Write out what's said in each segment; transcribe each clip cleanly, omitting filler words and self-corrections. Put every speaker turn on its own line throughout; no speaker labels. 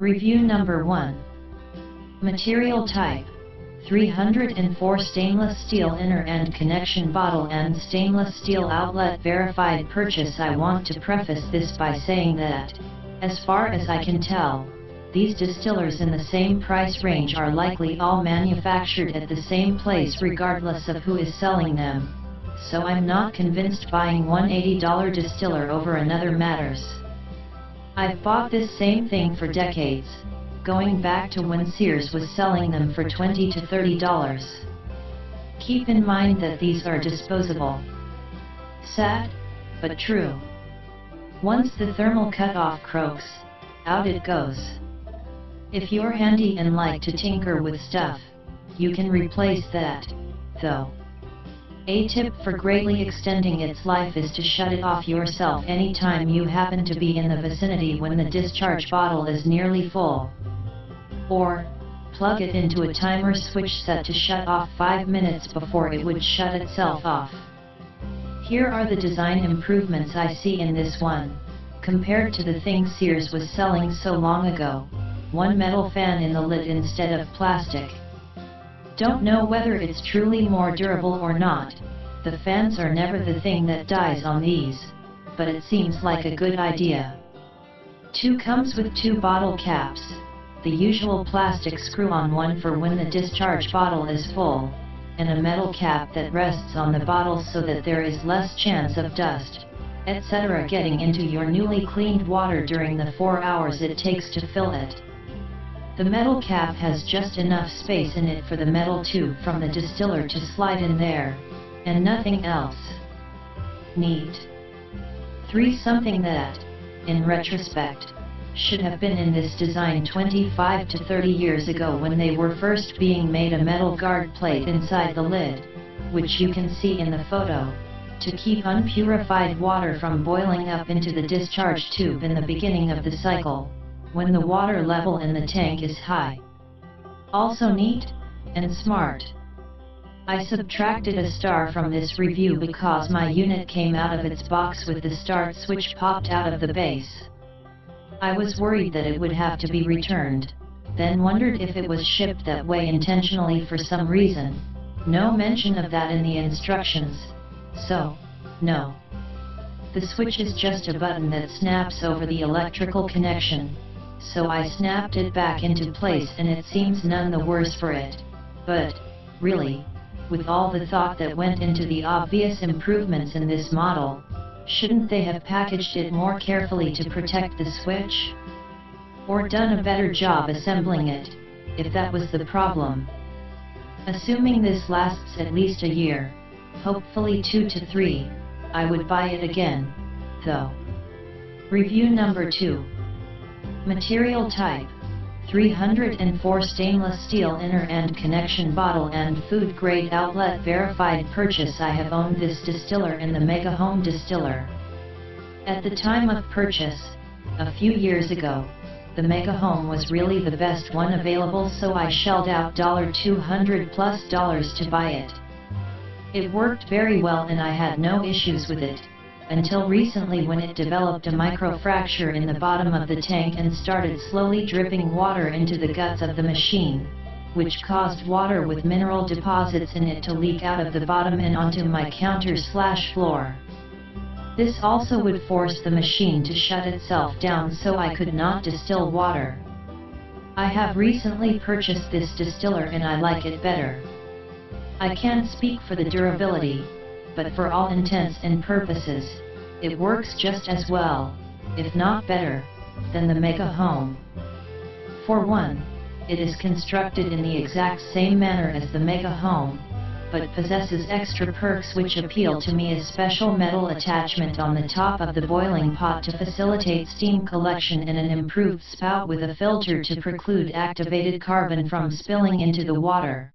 Review number 1. Material type: 304 stainless steel inner end connection bottle and stainless steel outlet. Verified purchase. I want to preface this by saying that, as far as I can tell, these distillers in the same price range are likely all manufactured at the same place regardless of who is selling them, so I'm not convinced buying one $80 distiller over another matters. I've bought this same thing for decades, going back to when Sears was selling them for $20 to $30. Keep in mind that these are disposable. Sad, but true. Once the thermal cutoff croaks, out it goes. If you're handy and like to tinker with stuff, you can replace that, though. A tip for greatly extending its life is to shut it off yourself anytime you happen to be in the vicinity when the discharge bottle is nearly full. Or, plug it into a timer switch set to shut off 5 minutes before it would shut itself off. Here are the design improvements I see in this one, compared to the thing Sears was selling so long ago: one metal fan in the lid instead of plastic. Don't know whether it's truly more durable or not. The fans are never the thing that dies on these, but it seems like a good idea. 2 comes with 2 bottle caps, the usual plastic screw-on one for when the discharge bottle is full, and a metal cap that rests on the bottle so that there is less chance of dust, etc. getting into your newly cleaned water during the 4 hours it takes to fill it. The metal cap has just enough space in it for the metal tube from the distiller to slide in there, and nothing else. Neat. 3. Something that, in retrospect, should have been in this design 25 to 30 years ago when they were first being made: a metal guard plate inside the lid, which you can see in the photo, to keep unpurified water from boiling up into the discharge tube in the beginning of the cycle, when the water level in the tank is high. Also neat, and smart. I subtracted a star from this review because my unit came out of its box with the start switch popped out of the base. I was worried that it would have to be returned, then wondered if it was shipped that way intentionally for some reason. No mention of that in the instructions, so, no. The switch is just a button that snaps over the electrical connection, so I snapped it back into place and it seems none the worse for it. But, really, with all the thought that went into the obvious improvements in this model, shouldn't they have packaged it more carefully to protect the switch? Or done a better job assembling it, if that was the problem? Assuming this lasts at least a year, hopefully 2 to 3, I would buy it again, though. Review number 2. Material type: 304 stainless steel inner end connection bottle and food grade outlet. Verified purchase. I have owned this distiller in the Mega Home distiller. At the time of purchase, a few years ago, the Mega Home was really the best one available, so I shelled out $200+ to buy it. It worked very well and I had no issues with it, until recently when it developed a microfracture in the bottom of the tank and started slowly dripping water into the guts of the machine, which caused water with mineral deposits in it to leak out of the bottom and onto my counter/floor. This also would force the machine to shut itself down, so I could not distill water. I have recently purchased this distiller and I like it better. I can't speak for the durability, but for all intents and purposes, it works just as well, if not better, than the Mega Home. For one, it is constructed in the exact same manner as the Mega Home, but possesses extra perks which appeal to me: a special metal attachment on the top of the boiling pot to facilitate steam collection and an improved spout with a filter to preclude activated carbon from spilling into the water.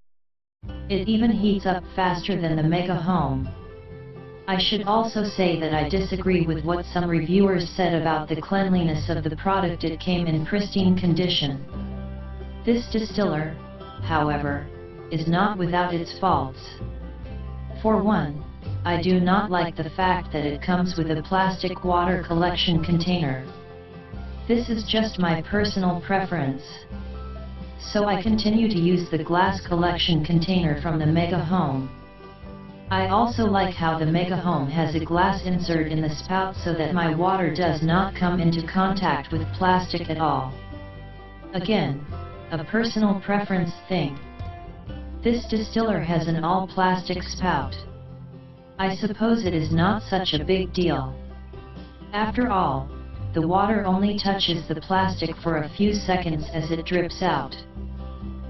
It even heats up faster than the Mega Home. I should also say that I disagree with what some reviewers said about the cleanliness of the product. It came in pristine condition. This distiller, however, is not without its faults. For one, I do not like the fact that it comes with a plastic water collection container. This is just my personal preference. So I continue to use the glass collection container from the Mega Home. I also like how the Mega Home has a glass insert in the spout so that my water does not come into contact with plastic at all. Again, a personal preference thing. This distiller has an all-plastic spout. I suppose it is not such a big deal. After all, the water only touches the plastic for a few seconds as it drips out.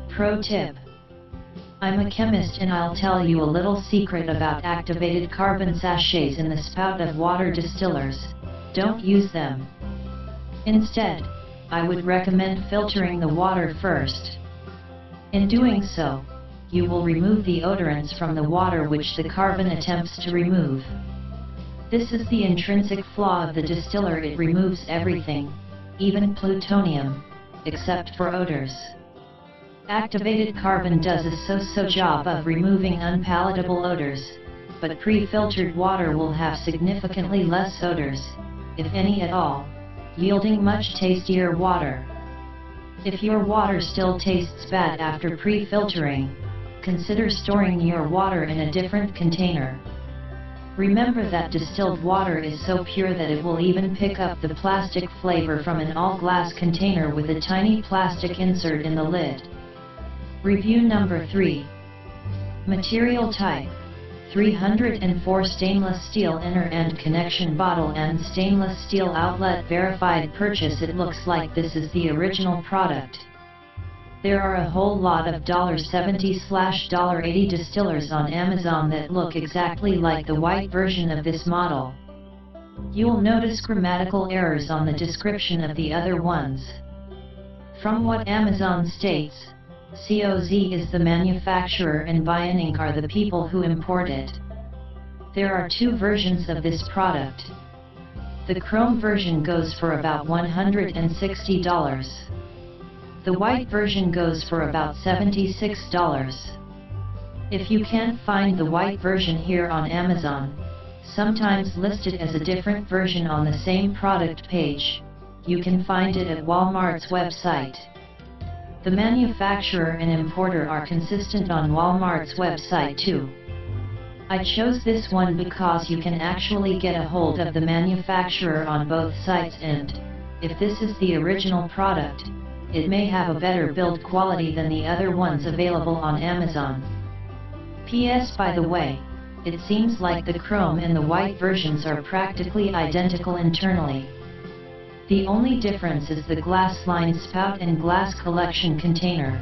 Pro tip. I'm a chemist and I'll tell you a little secret about activated carbon sachets in the spout of water distillers. Don't use them. Instead, I would recommend filtering the water first. In doing so, you will remove the odorants from the water which the carbon attempts to remove. This is the intrinsic flaw of the distiller. It removes everything, even plutonium, except for odors. Activated carbon does a so-so job of removing unpalatable odors, but pre-filtered water will have significantly less odors, if any at all, yielding much tastier water. If your water still tastes bad after pre-filtering, consider storing your water in a different container. Remember that distilled water is so pure that it will even pick up the plastic flavor from an all-glass container with a tiny plastic insert in the lid. Review number 3. Material type: 304 stainless steel inner end connection bottle and stainless steel outlet. Verified purchase. It looks like this is the original product. There are a whole lot of $70/$80 distillers on Amazon that look exactly like the white version of this model. You'll notice grammatical errors on the description of the other ones. From what Amazon states, COZ is the manufacturer and Brewing are the people who import it. There are two versions of this product. The chrome version goes for about $160. The white version goes for about $76. If you can't find the white version here on Amazon, sometimes listed as a different version on the same product page, you can find it at Walmart's website. The manufacturer and importer are consistent on Walmart's website too. I chose this one because you can actually get a hold of the manufacturer on both sites, and if this is the original product, it may have a better build quality than the other ones available on Amazon. P.S. By the way, it seems like the chrome and the white versions are practically identical internally. The only difference is the glass-lined spout and glass collection container.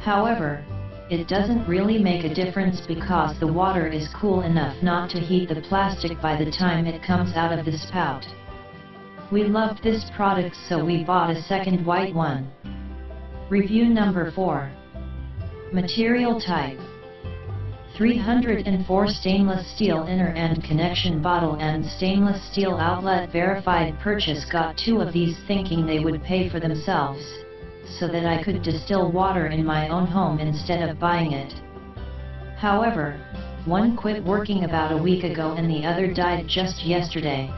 However, it doesn't really make a difference because the water is cool enough not to heat the plastic by the time it comes out of the spout. We loved this product, so we bought a second white one. Review number 4. Material type: 304 stainless steel inner end connection bottle and stainless steel outlet. Verified purchase. Got two of these thinking they would pay for themselves, so that I could distill water in my own home instead of buying it. However, one quit working about a week ago and the other died just yesterday.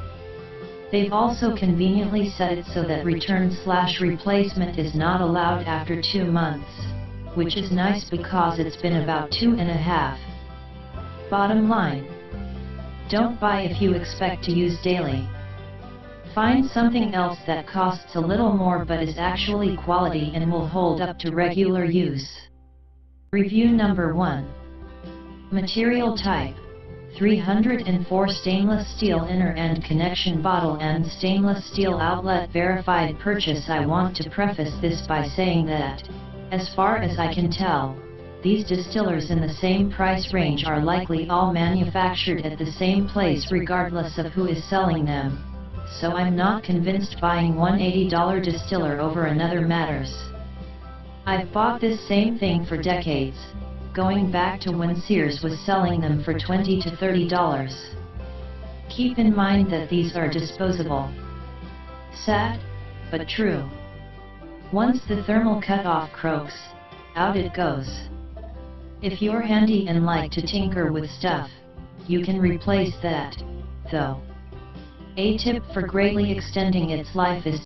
They've also conveniently set it so that return/replacement is not allowed after 2 months, which is nice because it's been about 2.5. Bottom line: don't buy if you expect to use daily. Find something else that costs a little more but is actually quality and will hold up to regular use. Review number 1. Material type: 304 stainless steel inner end connection bottle and stainless steel outlet. Verified purchase. I want to preface this by saying that, as far as I can tell, these distillers in the same price range are likely all manufactured at the same place regardless of who is selling them, so I'm not convinced buying one $80 distiller over another matters. I've bought this same thing for decades, going back to when Sears was selling them for $20 to $30. Keep in mind that these are disposable. Sad, but true. Once the thermal cutoff croaks, out it goes. If you're handy and like to tinker with stuff, you can replace that, though. A tip for greatly extending its life is